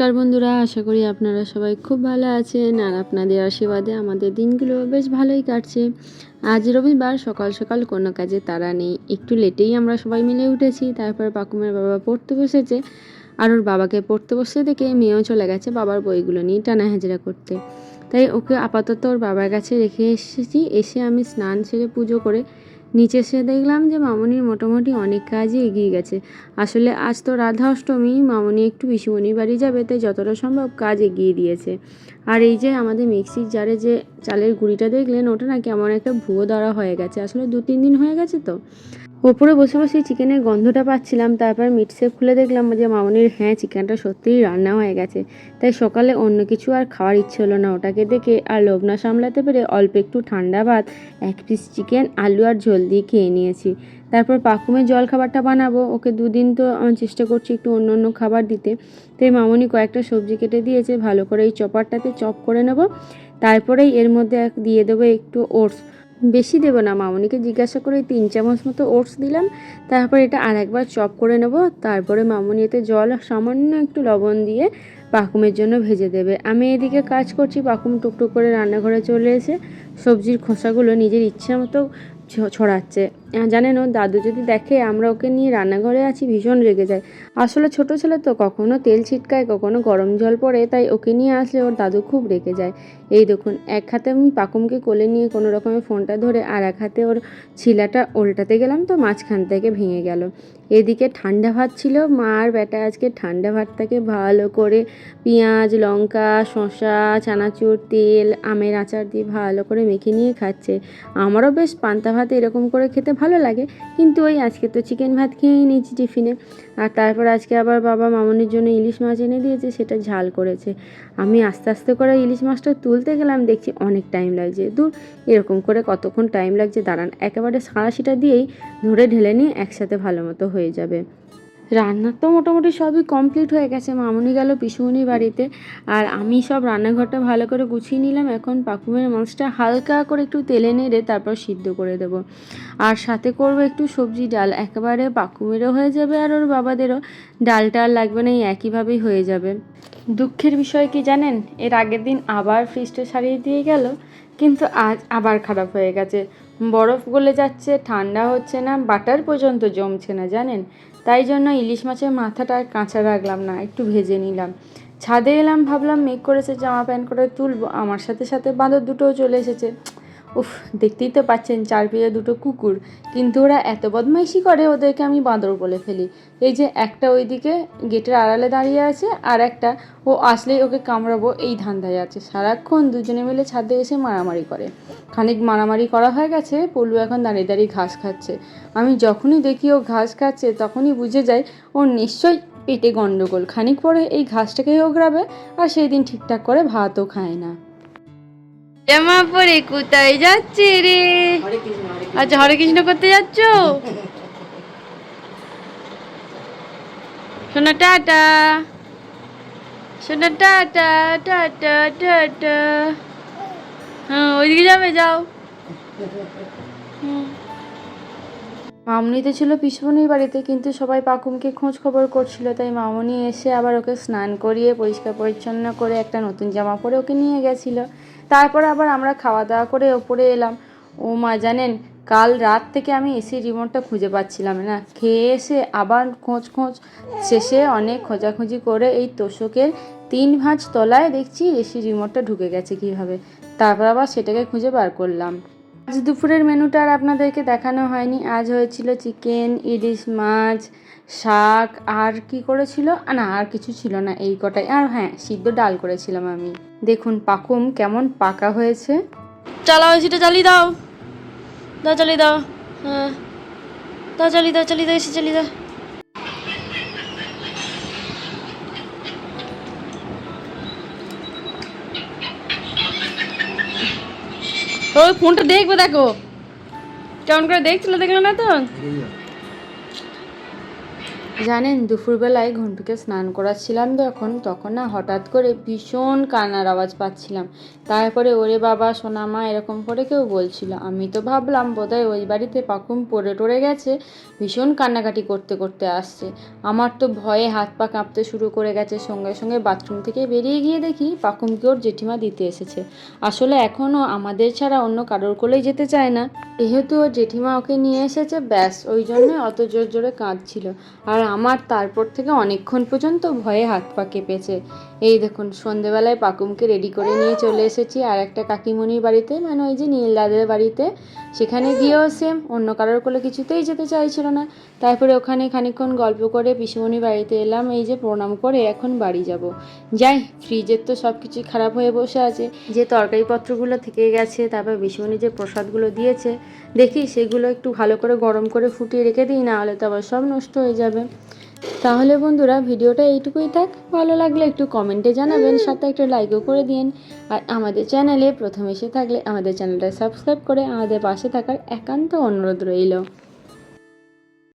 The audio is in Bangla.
নমস্কার বন্ধুরা, আশা করি আপনারা সবাই খুব ভালো আছেন আর আপনাদের আশীর্বাদে আমাদের দিনগুলো বেশ ভালোই কাটছে। আজ রবিবার, সকাল সকাল কোনো কাজে তাড়া নেই, একটু লেটেই আমরা সবাই মিলে উঠেছি। তারপর পাকুমের বাবা পড়তে বসেছে, আর ওর বাবাকে পড়তে বসে দেখে মেয়েও চলে গেছে বাবার বইগুলো নিয়ে টানা হাজরা করতে। তাই ওকে আপাতত ওর বাবার কাছে রেখে এসেছি। এসে আমি স্নান সেরে পুজো করে নিচে এসে দেখলাম যে মামনির মোটামুটি অনেক কাজই এগিয়ে গেছে। আসলে আজ তো রাধা অষ্টমী, মামনি একটু পিসিমণির বাড়ি যাবে, তাই যতটা সম্ভব কাজ এগিয়ে দিয়েছে। আর এই যে আমাদের মিক্সির জারে যে চালের গুঁড়িটা দেখলেন, ওটা না কেমন একটা ভুয়ো ধরা হয়ে গেছে। আসলে 2-3 দিন হয়ে গেছে তো। ওপরে বসে বসে চিকেনের গন্ধটা পাচ্ছিলাম, তারপর মিটসেপ খুলে দেখলাম যে মামনির চিকেনটা সত্যিই রান্না হয়ে গেছে। তাই সকালে অন্য কিছু আর খাওয়ার ইচ্ছে হলো না ওটাকে দেখে, আর লোভ না সামলাতে পেরে অল্প একটু ঠান্ডা ভাত, 1 পিস চিকেন, আলু আর ঝোল দিয়ে খেয়ে নিয়েছি। তারপর পাকুমের জল খাবারটা বানাবো, ওকে 2 দিন তো চেষ্টা করছি একটু অন্য অন্য খাবার দিতে। তাই মামনি কয়েকটা সবজি কেটে দিয়েছে, ভালো করে এই চপারটাতে চপ করে নেব। তারপরেই এর মধ্যে দিয়ে দেবো একটু ওটস, বেশি দেবো না, মামনিকে জিজ্ঞাসা করে 3 চামচ মতো ওটস দিলাম। তারপর এটা আরেকবার চপ করে নেব। তারপরে মামনি এতে জল, সামান্য একটু লবণ দিয়ে পাকুমের জন্য ভেজে দেবে। আমি এদিকে কাজ করছি, পাকুম টুকটুক করে রান্নাঘরে চলে এসে সবজির খোসাগুলো নিজের ইচ্ছে মতো ছড়াচ্ছে। জানেন, ও দাদু যদি দেখে আমরা ওকে নিয়ে রান্নাঘরে আছি ভীষণ রেগে যায়। আসলে ছোট ছেলে তো, কখনো তেল ছিটকায়, কখনো গরম জল পড়ে, তাই ওকে নিয়ে আসলে ওর দাদু খুব রেগে যায়। এই দেখুন, এক হাতে আমি পাকুমকে কোলে নিয়ে কোনো রকমের ফোনটা ধরে আর এক হাতে ওর ছিলাটা উল্টাতে গেলাম, তো মাঝখান থেকে ভেঙে গেল। এদিকে ঠান্ডা ভাত ছিল, মা আর বেটা আজকে ঠান্ডা ভাতটাকে ভালো করে পেঁয়াজ, লঙ্কা, শসা, চানাচুর, তেল, আমের আচার দিয়ে ভালো করে মেখে নিয়ে খাচ্ছে। আমারও বেশ পান্তা ভাত এরকম করে খেতে ভালো লাগে, কিন্তু ওই আজকে তো চিকেন ভাত খেয়েই নিয়েছি টিফিনে। আর তারপর আজকে আবার বাবা মামনির জন্য ইলিশ মাছ এনে দিয়েছে, সেটা ঝাল করেছে। আমি আস্তে আস্তে করে ইলিশ মাছটা তুলতে গেলাম, দেখছি অনেক টাইম লাগছে। দূর, এরকম করে কতক্ষণ টাইম লাগছে, দাঁড়ান একেবারে সাঁড়াশিটা দিয়েই ধরে ঢেলে নিয়ে একসাথে ভালো মতো হয়ে যাবে। রান্নার তো মোটামুটি সবই কমপ্লিট হয়ে গেছে। মামনি গেল পিসুমনির বাড়িতে, আর আমি সব রান্নাঘরটা ভালো করে গুছিয়ে নিলাম। এখন পাকুমের মাছটা হালকা করে একটু তেলে নেড়ে তারপর সিদ্ধ করে দেব, আর সাথে করব একটু সবজি ডাল। একেবারে পাকুমেরও হয়ে যাবে আর ওর বাবাদেরও, ডালটা আর লাগবে না, এই একইভাবেই হয়ে যাবে। দুঃখের বিষয় কি জানেন, এর আগের দিন আবার ফ্রিজটা সারিয়ে দিয়ে গেল, কিন্তু আজ আবার খারাপ হয়ে গেছে। বরফ গলে যাচ্ছে, ঠান্ডা হচ্ছে না, বাটার পর্যন্ত জমছে না জানেন। তাই জন্য ইলিশ মাছের মাথাটা আর কাঁচা রাখলাম না, একটু ভেজে নিলাম। ছাদে এলাম, ভাবলাম মেঘ করেছে, জামা প্যান্ট করে তুলবো, আমার সাথে সাথে বাঁদর দুটোও চলে এসেছে। উফ, দেখতেই তো পাচ্ছেন চারপাশে দুটো কুকুর, কিন্তু ওরা এত বদমাইশি করে, ওদেরকে আমি বাঁদর বলে ফেলি। এই যে একটা ওইদিকে গেটের আড়ালে দাঁড়িয়ে আছে, আর একটা ও আসলেই ওকে কামড়াবো এই ধান্দায় আছে। সারাক্ষণ দুজনে মিলে ছাদে এসে মারামারি করে। খানিক মারামারি করা হয়ে গেছে, পল্লু এখন দাঁড়িয়ে দাঁড়িয়ে ঘাস খাচ্ছে। আমি যখনই দেখি ও ঘাস খাচ্ছে, তখনই বুঝে যাই ওর নিশ্চয়ই পেটে গন্ডগোল। খানিক পরে এই ঘাসটাকেই ওগড়াবে, আর সেই দিন ঠিকঠাক করে ভাতও খায় না। জামা পরে কোথায় যাচ্ছে রে? আচ্ছা, হরে কৃষ্ণ করতে যাচ্ছ? শোনা টাটা, শোনা টাটা, টাটা টাটা। হ্যাঁ, ওইদিকে যাবে, যাও। মামনি তো ছিল পিসুমনির বাড়িতে, কিন্তু সবাই পাকুমকে খোঁজ খবর করছিল, তাই মামনি এসে আবার ওকে স্নান করিয়ে পরিষ্কার পরিচ্ছন্ন করে একটা নতুন জামা পরে ওকে নিয়ে গেছিলো। তারপর আবার আমরা খাওয়া দাওয়া করে ওপরে এলাম। ও মা জানেন, কাল রাত থেকে আমি এসির রিমোটটা খুঁজে পাচ্ছিলাম না। খেয়ে এসে আবার খোঁজ শেষে অনেক খোঁজাখুঁজি করে এই তোষকের 3 ভাঁজ তলায় দেখছি এসির রিমোটটা ঢুকে গেছে কীভাবে। তারপর আবার সেটাকে খুঁজে বার করলাম। আজ দুপুরের মেনুটা আর আপনাদেরকে দেখানো হয়নি। আজ হয়েছিল চিকেন, ইলিশ মাছ, শাক, আর কি করেছিল না, আর কিছু ছিল না, এই কটাই। আর হ্যাঁ, সিদ্ধ ডাল করেছিলাম আমি। দেখুন পাকুম কেমন পাকা হয়েছে। চালাও, এসিটা চালিয়ে দাও, দাও চালিয়ে দাও। হ্যাঁ, দাও চালিয়ে দাও, চালিয়ে দাও, এসি চালিয়ে দাও। ওই ফোনটা দেখবে, দেখো কেমন করে দেখছিল, দেখলো না তো। জানেন দুপুরবেলায় ঘন্টুকে স্নান করাচ্ছিলাম তখন না হঠাৎ করে ভীষণ কান্নার আওয়াজ পাচ্ছিলাম। তারপরে ওরে বাবা সোনা মা এরকম করে কেউ বলছিল। আমি তো ভাবলাম বোধহয় ওই বাড়িতে পাকুম পড়ে টরে গেছে, ভীষণ কান্নাকাটি করতে করতে আসছে। আমার তো ভয়ে হাত পা কাঁপতে শুরু করে গেছে। সঙ্গে সঙ্গে বাথরুম থেকে বেরিয়ে গিয়ে দেখি পাকুমকে ওর জেঠিমা দিতে এসেছে। আসলে এখনও আমাদের ছাড়া অন্য কারোর কোলেই যেতে চায় না। যেহেতু ওর জেঠিমা ওকে নিয়ে এসেছে, ব্যাস ওই জন্য অত জোর জোরে কাঁদছিল। আর আমার তারপর থেকে অনেকক্ষণ পর্যন্ত ভয়ে হাত পা কেঁপেছে। এই দেখুন সন্ধেবেলায় পাকুমকে রেডি করে নিয়ে চলে এসেছি আর একটা কাকিমণির বাড়িতে, মানে ওই যে নীল দাদের বাড়িতে। সেখানে গিয়েও সেম, অন্য কারোর কোলে কিছুতেই যেতে চাইছিল না। তারপরে ওখানে খানিকক্ষণ গল্প করে পিসিমণির বাড়িতে এলাম, এই যে প্রণাম করে এখন বাড়ি যাব। যাই, ফ্রিজের তো সব কিছুই খারাপ হয়ে বসে আছে, যে তরকারিপত্রগুলো থেকে গেছে, তারপর পিসিমণি যে প্রসাদগুলো দিয়েছে, দেখি সেগুলো একটু ভালো করে গরম করে ফুটিয়ে রেখে দিই, না হলে তো আবার সব নষ্ট হয়ে যাবে। তাহলে বন্ধুরা ভিডিওটা এইটুকুই থাক। ভালো লাগলে একটু কমেন্টে জানাবেন, সাথে একটা লাইকও করে দিন। আর আমাদের চ্যানেলে প্রথম এসে থাকলে আমাদের চ্যানেলটা সাবস্ক্রাইব করে আমাদের পাশে থাকার একান্ত অনুরোধ রইল।